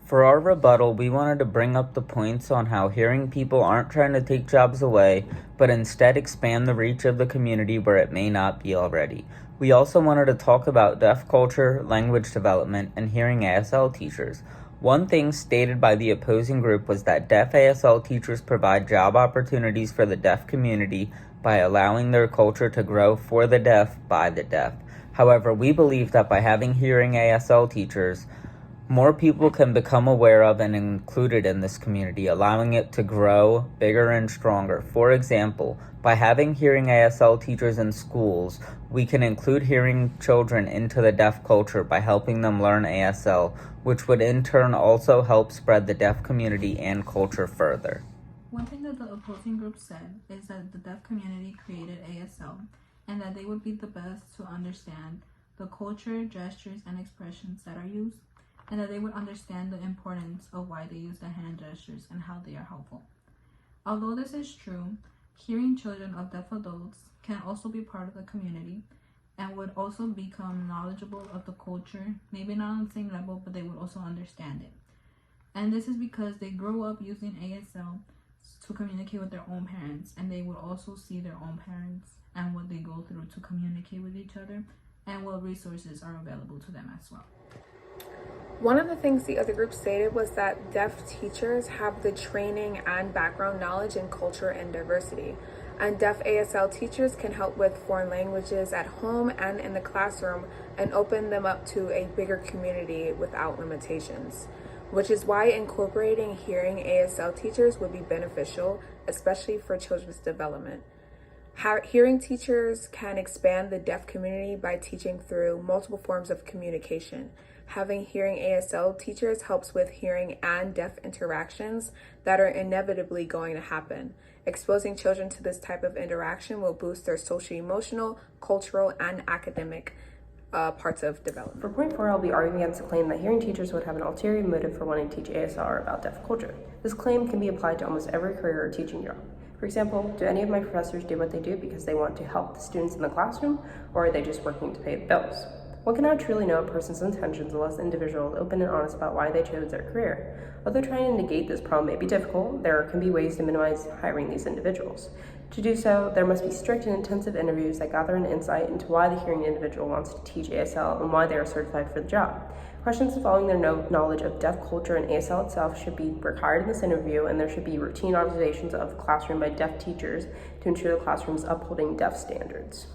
For our rebuttal, we wanted to bring up the points on how hearing people aren't trying to take jobs away, but instead expand the reach of the community where it may not be already. We also wanted to talk about deaf culture, language development, and hearing ASL teachers. One thing stated by the opposing group was that deaf ASL teachers provide job opportunities for the deaf community by allowing their culture to grow for the deaf by the deaf. However, we believe that by having hearing ASL teachers, more people can become aware of and included in this community, allowing it to grow bigger and stronger. For example, by having hearing ASL teachers in schools, we can include hearing children into the deaf culture by helping them learn ASL, which would in turn also help spread the deaf community and culture further. One thing that the opposing group said is that the deaf community created ASL and that they would be the best to understand the culture, gestures, and expressions that are used, and that they would understand the importance of why they use the hand gestures and how they are helpful. Although this is true, hearing children of deaf adults can also be part of the community and would also become knowledgeable of the culture, maybe not on the same level, but they would also understand it. And this is because they grow up using ASL to communicate with their own parents, and they would also see their own parents and what they go through to communicate with each other and what resources are available to them as well. One of the things the other group stated was that deaf teachers have the training and background knowledge in culture and diversity, and deaf ASL teachers can help with foreign languages at home and in the classroom and open them up to a bigger community without limitations, which is why incorporating hearing ASL teachers would be beneficial, especially for children's development. Hearing teachers can expand the deaf community by teaching through multiple forms of communication. Having hearing ASL teachers helps with hearing and deaf interactions that are inevitably going to happen. Exposing children to this type of interaction will boost their social-emotional, cultural, and academic parts of development. For point 4, I'll be arguing against the claim that hearing teachers would have an ulterior motive for wanting to teach ASL about deaf culture. This claim can be applied to almost every career or teaching job. For example, do any of my professors do what they do because they want to help the students in the classroom, or are they just working to pay the bills? One cannot truly know a person's intentions unless the individual is open and honest about why they chose their career. Although trying to negate this problem may be difficult, there can be ways to minimize hiring these individuals. To do so, there must be strict and intensive interviews that gather an insight into why the hearing individual wants to teach ASL and why they are certified for the job. Questions involving their knowledge of deaf culture and ASL itself should be required in this interview, and there should be routine observations of the classroom by deaf teachers to ensure the classroom is upholding deaf standards.